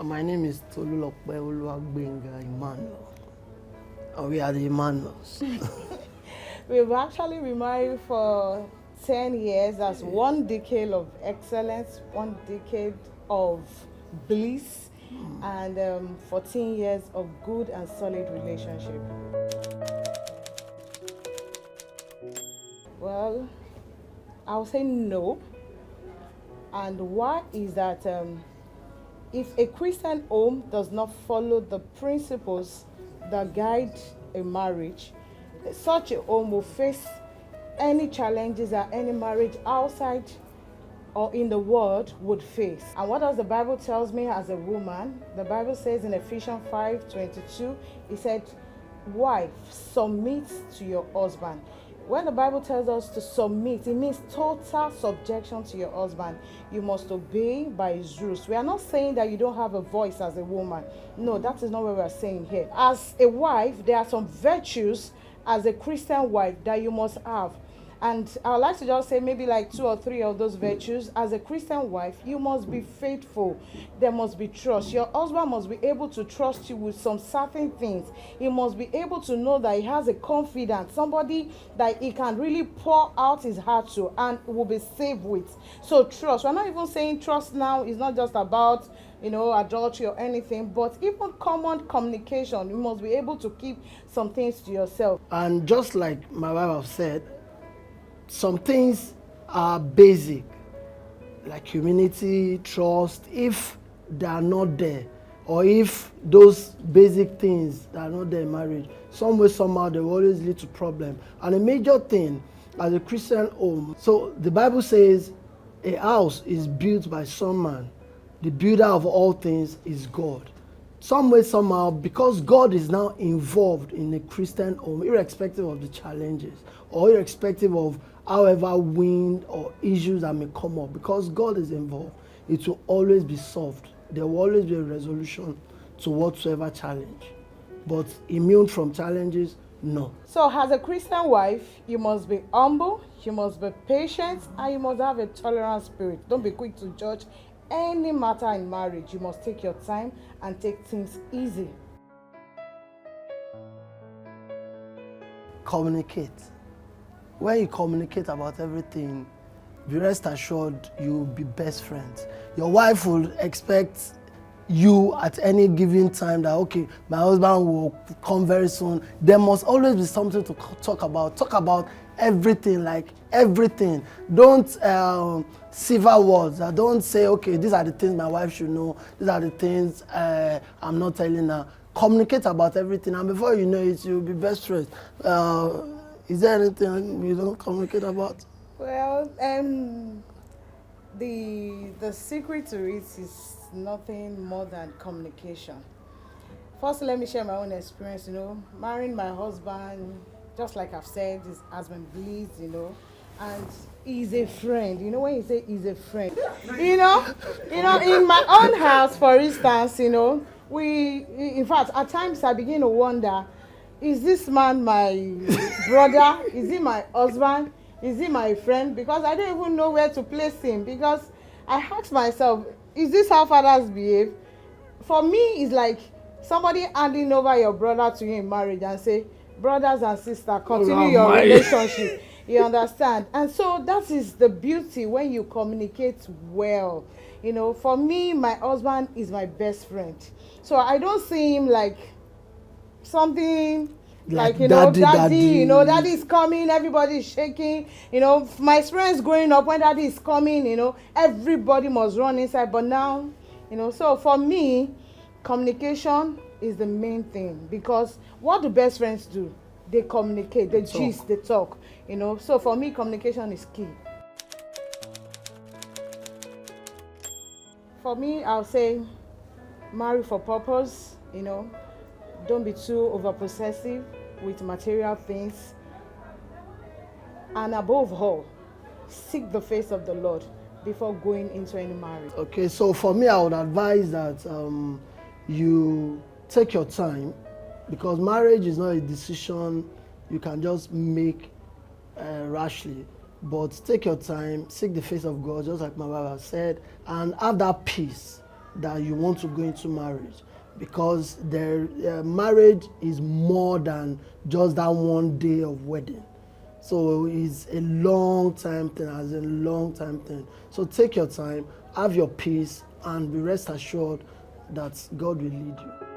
My name is Tolulokpe Oluwagbenga Immanuel. We are the Emmanuels. We've actually been married for 10 years. That's 1 decade of excellence, 1 decade of bliss, and 14 years of good and solid relationship. Well, I'll say no. And why is that if a Christian home does not follow the principles that guide a marriage, such a home will face any challenges that any marriage outside or in the world would face. And what does the Bible tells me as a woman? The Bible says in Ephesians 5:22, it said, wife, submit to your husband. When the Bible tells us to submit, it means total subjection to your husband. You must obey by his rules. We are not saying that you don't have a voice as a woman. No, that is not what we are saying here. As a wife, there are some virtues as a Christian wife that you must have. And I would like to just say maybe like 2 or 3 of those virtues. As a Christian wife, you must be faithful. There must be trust. Your husband must be able to trust you with some certain things. He must be able to know that he has a confidant, somebody that he can really pour out his heart to and will be safe with. So trust. We're not even saying trust now is not just about adultery or anything, but even common communication. You must be able to keep some things to yourself. And just like my wife has said, some things are basic, like humility, trust. If they are not there, or if those basic things that are not there in marriage, some way, somehow, they will always lead to problem. And a major thing as a Christian home, so the Bible says a house is built by some man. The builder of all things is God. Some way, somehow, because God is now involved in a Christian home, irrespective of the challenges, or irrespective of however wind or issues that may come up, because God is involved, it will always be solved. There will always be a resolution to whatsoever challenge. But immune from challenges, no. So as a Christian wife, you must be humble, you must be patient, and you must have a tolerant spirit. Don't be quick to judge any matter in marriage. You must take your time and take things easy. Communicate. When you communicate about everything, be rest assured you'll be best friends. Your wife will expect you at any given time that, okay, my husband will come very soon. There must always be something to talk about. Talk about everything, like everything. Don't silver words. Don't say, okay, these are the things my wife should know. These are the things I'm not telling her. Communicate about everything, and before you know it, you'll be best friends. Is there anything you don't communicate about? Well, the secret to it is nothing more than communication. First, let me share my own experience. Marrying my husband, just like I've said, has been bliss. And he's a friend. When you say he's a friend, in my own house, for instance, we, in fact, at times I begin to wonder, is this man my brother? Is he my husband? Is he my friend? Because I don't even know where to place him. Because I ask myself, is this how fathers behave? For me, it's like somebody handing over your brother to you in marriage and say, brothers and sisters, continue your relationship. You understand? And so that is the beauty when you communicate well. For me, my husband is my best friend. So I don't see him like something like daddy, daddy's coming, everybody is shaking. My friends growing up, when daddy is coming, everybody must run inside. But now, so for me, communication is the main thing, because what do best friends do? They communicate, they gist, they talk. So for me, communication is key. For me, I'll say marry for purpose. Don't be too over-possessive with material things. And above all, seek the face of the Lord before going into any marriage. Okay, so for me, I would advise that you take your time, because marriage is not a decision you can just make rashly. But take your time, seek the face of God, just like my wife has said, and have that peace that you want to go into marriage, because marriage is more than just that one day of wedding. So it's a long time thing, as a long time thing. So take your time, have your peace, and be rest assured that God will lead you.